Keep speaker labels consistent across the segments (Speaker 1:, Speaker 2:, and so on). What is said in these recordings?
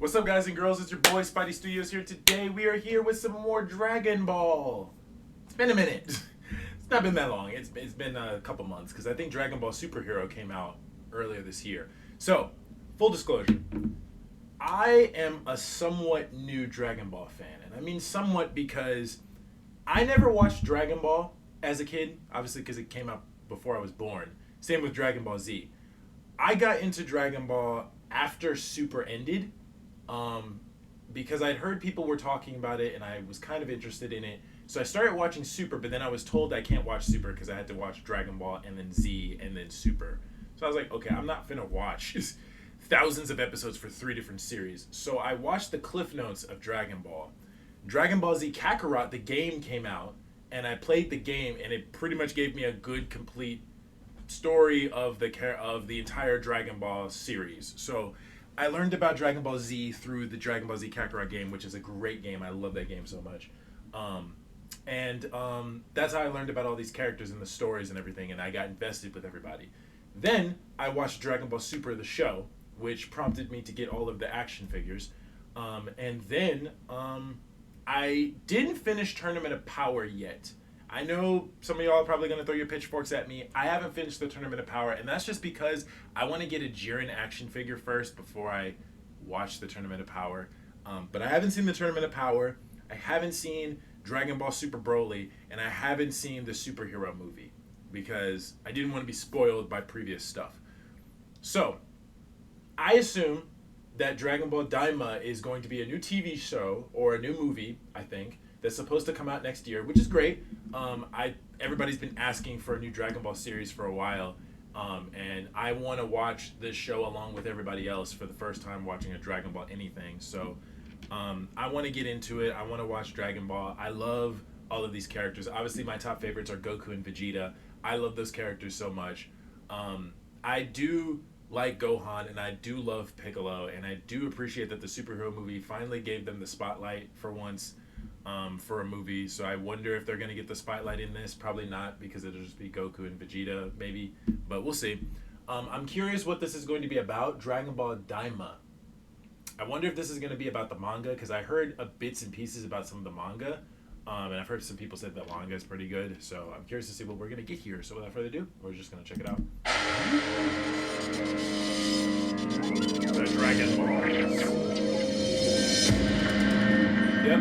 Speaker 1: What's up, guys and girls? It's your boy Spidey Studios here. Today we are here with some more Dragon Ball. It's been a minute. It's not been that long. It's been a couple months because I think Dragon Ball Superhero came out earlier this year. So, full disclosure, I am a somewhat new Dragon Ball fan. And I mean somewhat because I never watched Dragon Ball as a kid, obviously because it came out before I was born. Same with Dragon Ball Z. I got into Dragon Ball after Super ended. Because I'd heard people were talking about it and I was kind of interested in it. So I started watching Super, but then I was told I can't watch Super because I had to watch Dragon Ball and then Z and then Super. So I was like, okay, I'm not finna watch thousands of episodes for 3 different series. So I watched the cliff notes of Dragon Ball. Dragon Ball Z Kakarot, the game, came out, and I played the game, and it pretty much gave me a good, complete story of the entire Dragon Ball series. So I learned about Dragon Ball Z through the Dragon Ball Z Kakarot game, which is a great game. I love that game so much. That's how I learned about all these characters and the stories and everything, and I got invested with everybody. Then I watched Dragon Ball Super, the show, which prompted me to get all of the action figures. Then I didn't finish Tournament of Power yet. I know some of y'all are probably going to throw your pitchforks at me. I haven't finished the Tournament of Power, and that's just because I want to get a Jiren action figure first before I watch the Tournament of Power. But I haven't seen the Tournament of Power. I haven't seen Dragon Ball Super Broly, and I haven't seen the superhero movie because I didn't want to be spoiled by previous stuff. So, I assume that Dragon Ball DAIMA is going to be a new TV show or a new movie, I think, that's supposed to come out next year, which is great. Everybody's been asking for a new Dragon Ball series for a while, and I want to watch this show along with everybody else for the first time watching a Dragon Ball anything. So I want to get into it. I want to watch Dragon Ball. I love all of these characters. Obviously, my top favorites are Goku and Vegeta. I love those characters so much. I do like Gohan, and I do love Piccolo, and I do appreciate that the superhero movie finally gave them the spotlight for once. For a movie, so I wonder if they're going to get the spotlight in this. Probably not, because it'll just be Goku and Vegeta, maybe, but we'll see. I'm curious what this is going to be about. Dragon Ball DAIMA. I wonder if this is going to be about the manga, because I heard bits and pieces about some of the manga, and I've heard some people say that manga is pretty good, so I'm curious to see what we're going to get here. So without further ado, we're just going to check it out. The Dragon Ball. Yep.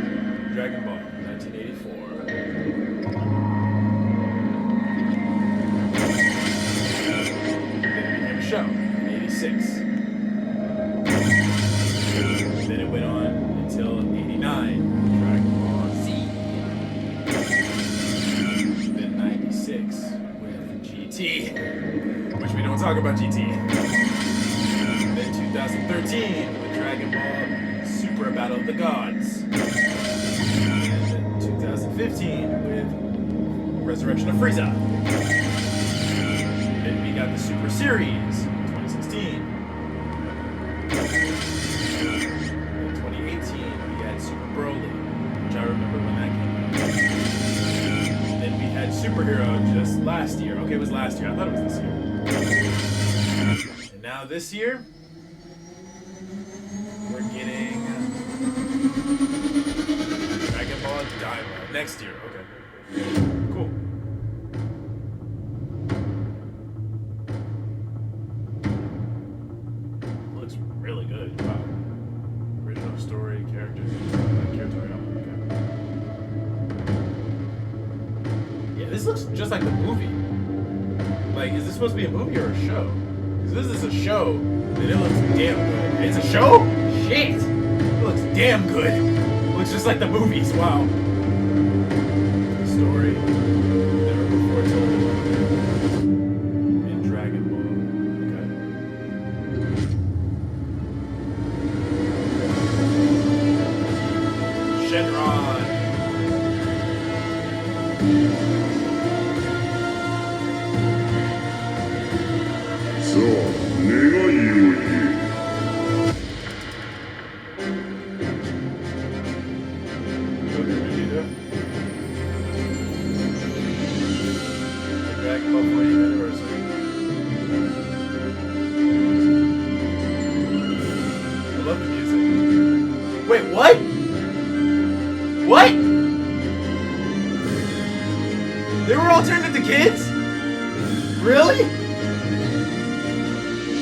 Speaker 1: Dragon Ball, 1984. Then it became a show in 86. Then it went on until 89, Dragon Ball Z. Then 96 with GT, which we don't talk about GT. Then 2013 with Dragon Ball Super Battle of the Gods. 2015 with Resurrection of Frieza. Then we got the Super Series, 2016. In 2018, we had Super Broly, which I remember when that came out. Then we had Superhero just last year. Okay, it was last year. I thought it was this year. And now this year, we're getting Dragon Ball DAIMA. Next year, okay. Cool. Looks really good. Wow. Original story, characters. Okay. Yeah, this looks just like the movie. Like, is this supposed to be a movie or a show? Because this is a show, then it looks damn good. It's a show? Shit! It looks damn good. It looks just like the movies. Wow. Story never before told in Dragon Ball. Okay. Shenron.
Speaker 2: So, 願いを言え。
Speaker 1: Dragon Ball 40th anniversary. I love the music. Wait, what? What? They were all turned into kids? Really?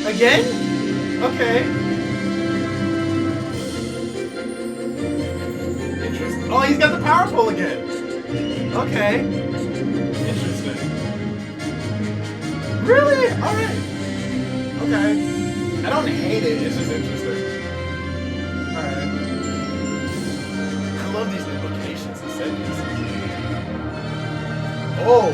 Speaker 1: Again? Okay. Interesting. Oh, he's got the power pole again. Okay. Interesting. Really? Alright. Okay. I don't hate it, it's just interesting. Alright. I love these new locations and set pieces. Oh!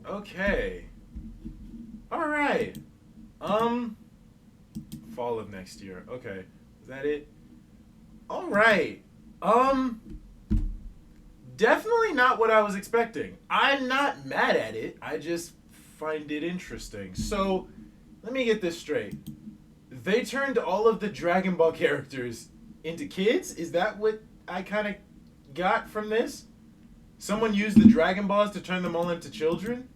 Speaker 1: Okay. Alright. Fall of next year. Okay. Is that it? Alright. Definitely not what I was expecting. I'm not mad at it. I just find it interesting. So, let me get this straight. They turned all of the Dragon Ball characters into kids? Is that what I kind of got from this? Someone used the Dragon Balls to turn them all into children?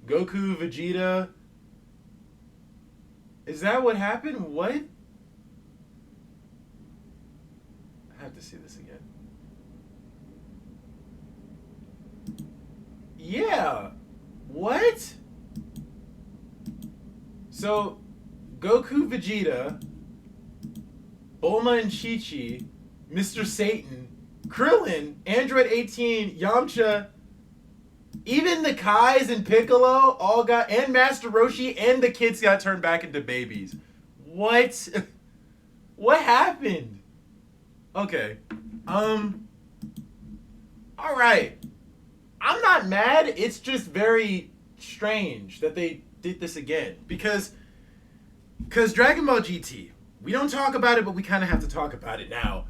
Speaker 1: Goku, Vegeta. Is that what happened? What? I have to see this again. Yeah. What? So, Goku, Vegeta, Bulma and Chi-Chi, Mr. Satan, Krillin, Android 18, Yamcha, even the Kais and Piccolo all got, and Master Roshi, and the kids got turned back into babies. What? What happened? Okay. Alright. I'm not mad. It's just very strange that they did this again. Because Dragon Ball GT, we don't talk about it, but we kind of have to talk about it now.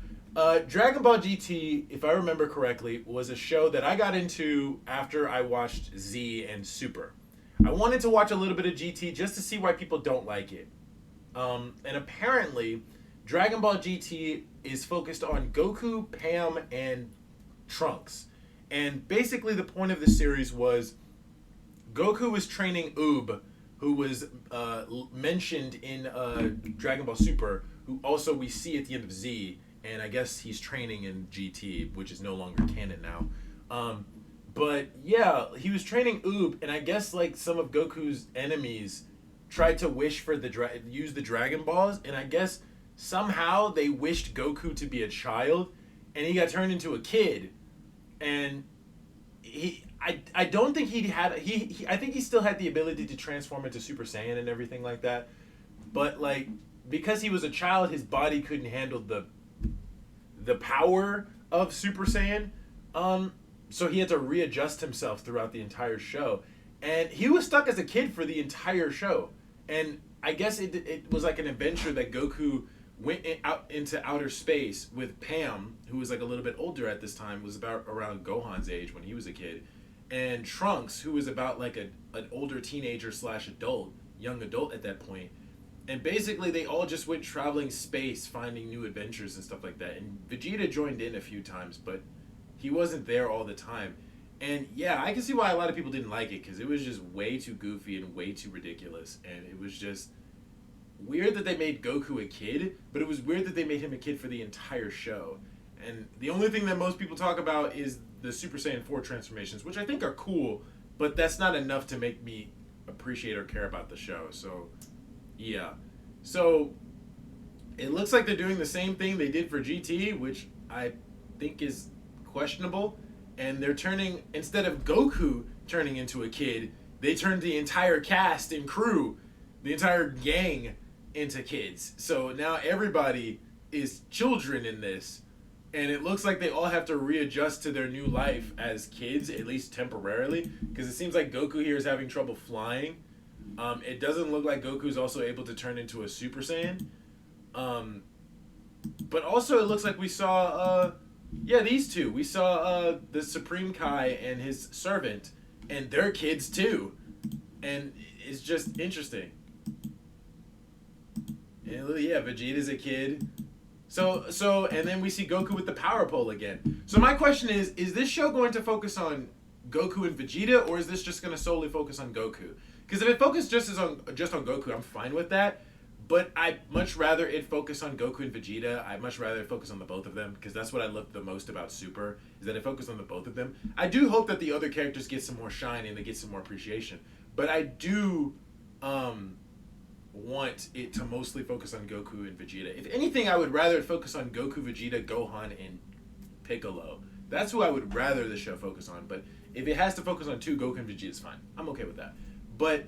Speaker 1: Dragon Ball GT, if I remember correctly, was a show that I got into after I watched Z and Super. I wanted to watch a little bit of GT just to see why people don't like it. And apparently, Dragon Ball GT is focused on Goku, Pam, and Trunks. And basically the point of the series was Goku was training Oob, who was mentioned in Dragon Ball Super, who also we see at the end of Z, and I guess he's training in GT, which is no longer canon now. But yeah, he was training Oob, and I guess like some of Goku's enemies tried to wish for use the Dragon Balls, and I guess somehow they wished Goku to be a child, and he got turned into a kid. And I don't think I think he still had the ability to transform into Super Saiyan and everything like that, but like because he was a child, his body couldn't handle the power of Super Saiyan, so he had to readjust himself throughout the entire show, and he was stuck as a kid for the entire show. And I guess it was like an adventure that Goku went out into outer space with Pam, who was like a little bit older at this time, was about around Gohan's age when he was a kid, and Trunks, who was about like an older teenager / adult, young adult at that point. And basically they all just went traveling space, finding new adventures and stuff like that. And Vegeta joined in a few times, but he wasn't there all the time. And yeah, I can see why a lot of people didn't like it, because it was just way too goofy and way too ridiculous. And it was just weird that they made Goku a kid, but it was weird that they made him a kid for the entire show. And the only thing that most people talk about is the Super Saiyan 4 transformations, which I think are cool, but that's not enough to make me appreciate or care about the show. So, yeah. So, it looks like they're doing the same thing they did for GT, which I think is questionable. And they're turning, instead of Goku turning into a kid, they turned the entire cast and crew, the entire gang, into kids. So now everybody is children in this, and it looks like they all have to readjust to their new life as kids, at least temporarily, because it seems like Goku here is having trouble flying. It doesn't look like Goku's also able to turn into a Super Saiyan. But also it looks like we saw these two. We saw the Supreme Kai and his servant, and they're kids too. And it's just interesting. And yeah, Vegeta's a kid. And then we see Goku with the power pole again. So my question is this show going to focus on Goku and Vegeta, or is this just going to solely focus on Goku? Because if it focuses just on Goku, I'm fine with that. But I'd much rather it focus on Goku and Vegeta. I'd much rather it focus on the both of them, because that's what I love the most about Super, is that it focused on the both of them. I do hope that the other characters get some more shine and they get some more appreciation. But I do want it to mostly focus on Goku and Vegeta. If anything, I would rather it focus on Goku, Vegeta, Gohan, and Piccolo. That's who I would rather the show focus on. But if it has to focus on two, Goku and Vegeta is fine. I'm okay with that. But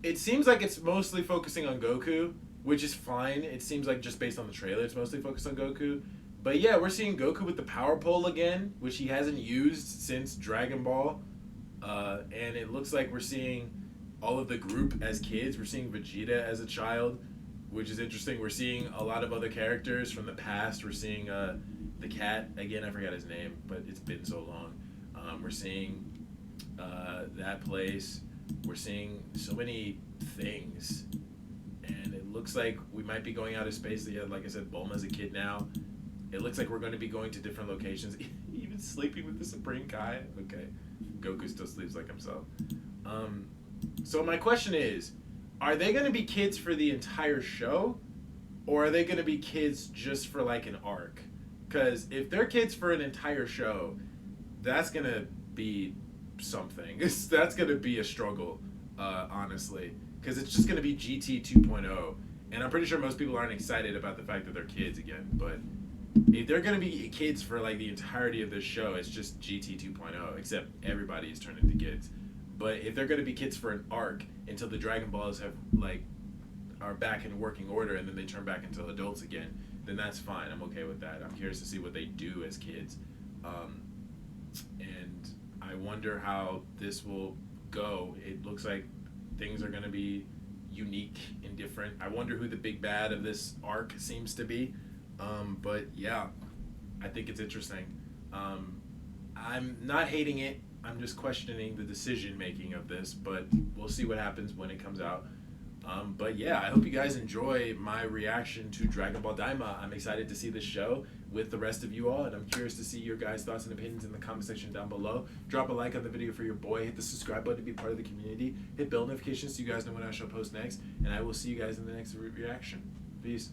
Speaker 1: it seems like it's mostly focusing on Goku, which is fine. It seems like just based on the trailer, it's mostly focused on Goku. But yeah, we're seeing Goku with the power pole again, which he hasn't used since Dragon Ball. And it looks like we're seeing all of the group as kids. We're seeing Vegeta as a child, which is interesting. We're seeing a lot of other characters from the past. We're seeing the cat, again, I forgot his name, but it's been so long. We're seeing that place. We're seeing so many things. And it looks like we might be going out of space. Yeah, like I said, Bulma's a kid now. It looks like we're going to be going to different locations. Even sleeping with the Supreme Kai. Okay. Goku still sleeps like himself. So my question is, are they going to be kids for the entire show? Or are they going to be kids just for like an arc? Because if they're kids for an entire show, that's going to be something. That's going to be a struggle, honestly. Because it's just going to be GT 2.0. And I'm pretty sure most people aren't excited about the fact that they're kids again. But if they're going to be kids for like the entirety of this show, it's just GT 2.0. Except everybody is turned into kids. But if they're going to be kids for an arc until the Dragon Balls are back in working order and then they turn back into adults again, then that's fine. I'm okay with that. I'm curious to see what they do as kids. And I wonder how this will go. It looks like things are going to be unique and different. I wonder who the big bad of this arc seems to be. But yeah, I think it's interesting. I'm not hating it. I'm just questioning the decision making of this, but we'll see what happens when it comes out. But yeah, I hope you guys enjoy my reaction to Dragon Ball Daima. I'm excited to see this show with the rest of you all, and I'm curious to see your guys' thoughts and opinions in the comment section down below. Drop a like on the video for your boy. Hit the subscribe button to be part of the community. Hit bell notifications so you guys know when I shall post next, and I will see you guys in the next reaction. Peace.